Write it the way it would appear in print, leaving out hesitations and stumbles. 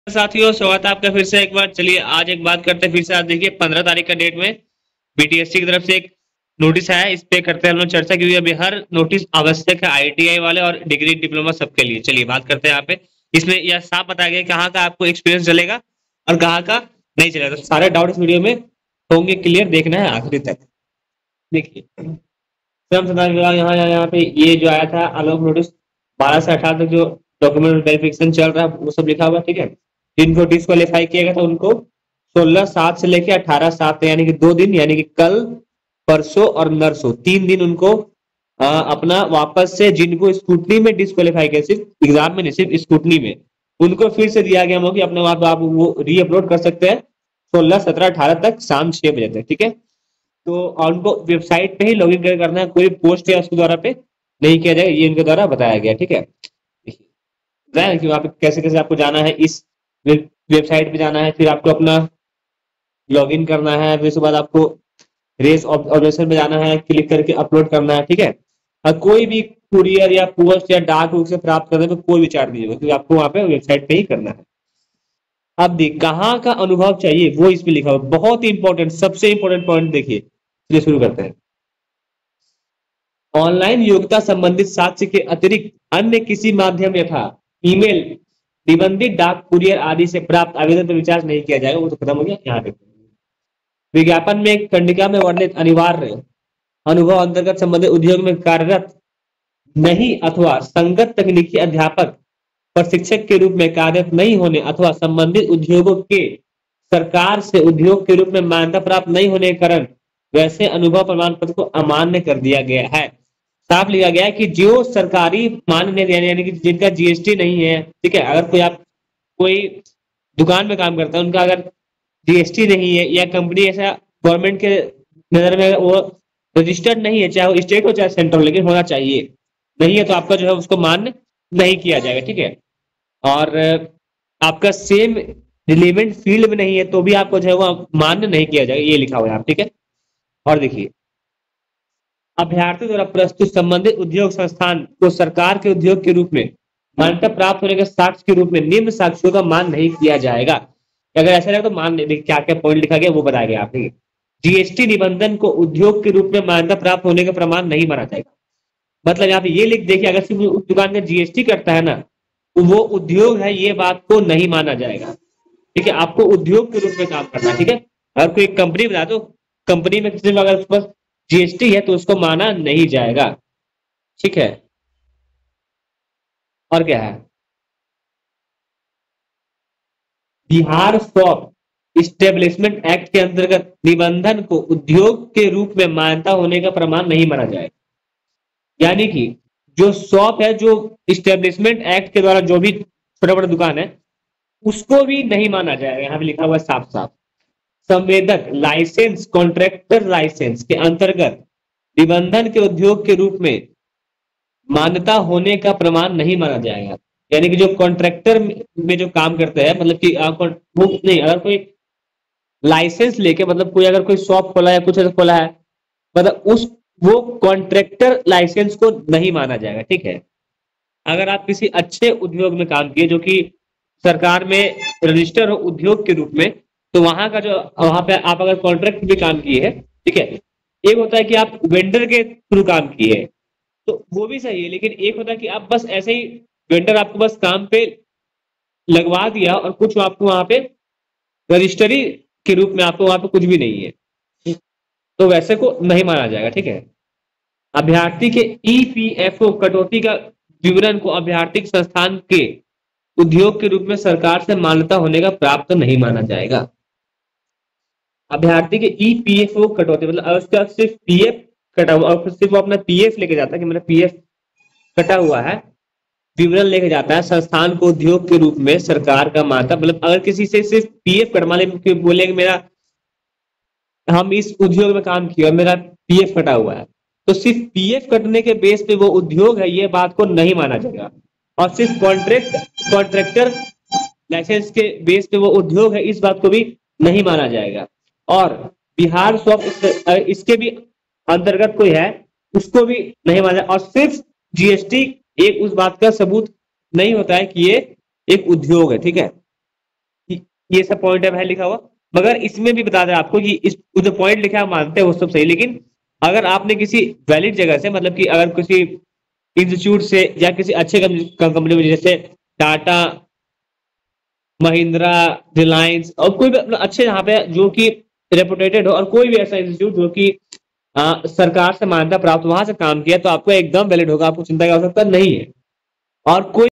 साथियों, स्वागत है आपका फिर से एक बार। चलिए आज एक बात करते हैं फिर से। आज देखिए 15 तारीख का डेट में बीटीएससी की तरफ से एक नोटिस आया है। इस पे करते हैं हम लोग चर्चा, क्योंकि अभी हर नोटिस आवश्यक है आईटीआई वाले और डिग्री डिप्लोमा सबके लिए। चलिए बात करते हैं यहाँ पे। इसमें यह साफ बताया गया है कहाँ का आपको एक्सपीरियंस चलेगा और कहाँ का नहीं चलेगा। तो सारे डाउट इस वीडियो में होंगे क्लियर, देखना है आखिरी तक। देखिए श्रम संसाधन विभाग यहाँ यहाँ पे ये जो आया था आलोक नोटिस 12 से 18 तक जो डॉक्यूमेंट वेरिफिकेशन चल रहा है वो सब लिखा हुआ है, ठीक है। जिनको डिस्क्वालीफाई किया गया था उनको 16/7 से लेके 18/7 यानी कि 2 दिन, यानी कि कल परसों और नरसों 3 दिन उनको अपना वापस से, जिनको स्कूटनी में डिस्क्वालीफाई किया, सिर्फ एग्जाम में नहीं सिर्फ स्कूटनी में, उनको फिर से दिया गया मौका अपने वहां पे आप वो री अपलोड कर सकते हैं 16, 17, 18 तक शाम 6 बजे तक, ठीक है। तो उनको वेबसाइट पे ही लॉगिन करना है, कोई पोस्ट या उसके द्वारा पे नहीं किया जाएगा, ये इनके द्वारा बताया गया, ठीक है। कि वहाँ पे कैसे कैसे आपको जाना है, इस वेबसाइट पे जाना है, फिर आपको अपना लॉगिन करना है, फिर उसके बाद आपको रेस ऑब्जर्वेशन में जाना है, क्लिक करके अपलोड करना है, ठीक है। और कोई भी कुरियर या पोस्ट या डाक रूप से प्राप्त करने में कोई भी चार्ज नहीं होगा, क्योंकि आपको वहाँ पे वेबसाइट पे ही करना है। अब देख कहाँ का अनुभव चाहिए वो इसमें लिखा हुआ, बहुत ही इंपॉर्टेंट, सबसे इंपॉर्टेंट पॉइंट देखिए। चलिए शुरू करते हैं। ऑनलाइन योग्यता संबंधित साक्ष्य के अतिरिक्त अन्य किसी माध्यम यथा ईमेल, निबंधित डाक, कुरियर आदि से प्राप्त आवेदन पर विचार नहीं किया जाएगा। वो तो खत्म हो गया। यहाँ पे विज्ञापन में एक खंडिका में वर्णित अनिवार्य अनुभव अंतर्गत संबंधित उद्योग में कार्यरत नहीं अथवा संगत तकनीकी अध्यापक प्रशिक्षक के रूप में कार्यरत नहीं होने अथवा संबंधित उद्योगों के सरकार से उद्योग के रूप में मान्यता प्राप्त नहीं होने के कारण वैसे अनुभव प्रमाण पत्र को अमान्य कर दिया गया है। साफ लिखा गया है कि जो सरकारी मान्य यानी कि जिनका जीएसटी नहीं है, ठीक है। अगर कोई आप कोई दुकान में काम करता है, उनका अगर जीएसटी नहीं है या कंपनी ऐसा गवर्नमेंट के नजर में वो रजिस्टर्ड नहीं है, चाहे वो स्टेट हो चाहे सेंट्रल, लेकिन होना चाहिए, नहीं है तो आपका जो है उसको मान्य नहीं किया जाएगा, ठीक है। और आपका सेम रिलेवेंट फील्ड में नहीं है तो भी आपको जो है वो मान्य नहीं किया जाएगा, ये लिखा हुआ है आप, ठीक है। और देखिए अभ्यर्थी द्वारा प्रस्तुत संबंधित उद्योग संस्थान को सरकार के उद्योग के रूप में मान्यता प्राप्त होने के साक्ष्य के रूप में निम्न साक्ष्यों का मान नहीं किया जाएगा। अगर ऐसा रहे तो मान नहीं, क्या क्या पॉइंट लिखा गया वो बताया गया आपने। जीएसटी निबंधन को उद्योग के रूप में मान्यता प्राप्त होने का प्रमाण नहीं माना जाएगा। मतलब यहाँ पे ये लिख देखिए, अगर सिर्फ उस दुकान का जीएसटी करता है ना तो वो उद्योग है, ये बात को नहीं माना जाएगा, ठीक है। आपको उद्योग के रूप में काम करना है, ठीक है। अगर कोई कंपनी बना तो कंपनी में सिर्फ अगर उस पर जीएसटी है तो उसको माना नहीं जाएगा, ठीक है। और क्या है, बिहार शॉप इस्टेब्लिशमेंट एक्ट के अंतर्गत निबंधन को उद्योग के रूप में मान्यता होने का प्रमाण नहीं माना जाएगा। यानी कि जो शॉप है, जो इस्टेब्लिशमेंट एक्ट के द्वारा जो भी छोटा बड़ा दुकान है, उसको भी नहीं माना जाएगा। यहाँ पे लिखा हुआ है साफ साफ, संवेदक लाइसेंस, कॉन्ट्रैक्टर लाइसेंस के अंतर्गत निबंधन के उद्योग के रूप में मान्यता होने का प्रमाण नहीं माना जाएगा। यानी कि जो कॉन्ट्रैक्टर में जो काम करते हैं, मतलब कि वो नहीं, अगर कोई लाइसेंस लेके, मतलब कोई अगर कोई शॉप खोला है, कुछ खोला है, मतलब उस वो कॉन्ट्रैक्टर लाइसेंस को नहीं माना जाएगा, ठीक है। अगर आप किसी अच्छे उद्योग में काम किए जो कि सरकार में रजिस्टर हो उद्योग के रूप में, तो वहां का जो वहां पे आप अगर कॉन्ट्रैक्ट भी काम किए हैं, ठीक है। एक होता है कि आप वेंडर के थ्रू काम किए हैं तो वो भी सही है, लेकिन एक होता है कि आप बस ऐसे ही वेंडर आपको बस काम पे लगवा दिया और कुछ आपको वहां पे रजिस्ट्री के रूप में आपको वहां पे कुछ भी नहीं है, तो वैसे को नहीं माना जाएगा, ठीक है। अभ्यर्थी के ईपीएफओ कटौती का विवरण को अभ्यर्थी संस्थान के उद्योग के रूप में सरकार से मान्यता होने का प्राप्त नहीं माना जाएगा। अभ्यर्थी के ईपीएफओ कटौती मतलब अगर उसका सिर्फ पीएफ कटा हुआ और सिर्फ वो अपना पीएफ लेके जाता है कि मेरा पीएफ कटा हुआ है, विवरण लेके जाता है संस्थान को उद्योग के रूप में सरकार का मान्यता, मतलब अगर किसी से सिर्फ पीएफ कटवा ले, बोले मेरा हम इस उद्योग में काम किया और मेरा पीएफ कटा हुआ है, तो सिर्फ पीएफ कटने के बेस पे वो उद्योग है, ये बात को नहीं माना जाएगा। और सिर्फ कॉन्ट्रैक्टर लाइसेंस के बेस पे वो उद्योग है, इस बात को भी नहीं माना जाएगा। और बिहार शॉप इसके भी अंतर्गत कोई है, उसको भी नहीं माना। और सिर्फ जीएसटी एक उस बात का सबूत नहीं होता है कि ये एक उद्योग है, ठीक है। ये सब पॉइंट है लिखा हुआ, मगर इसमें भी बता दें आपको कि इस जो पॉइंट लिखा है मानते हैं वो सब सही, लेकिन अगर आपने किसी वैलिड जगह से, मतलब कि अगर किसी इंस्टीट्यूट से या किसी अच्छे कंपनी में, जैसे टाटा, महिंद्रा, रिलायंस और कोई भी अच्छे यहाँ पे जो कि रेपुटेटेड हो, और कोई भी ऐसा इंस्टीट्यूट जो कि सरकार से मान्यता प्राप्त, वहां से काम किया, तो आपको एकदम वैलिड होगा, आपको चिंता की आवश्यकता नहीं है। और कोई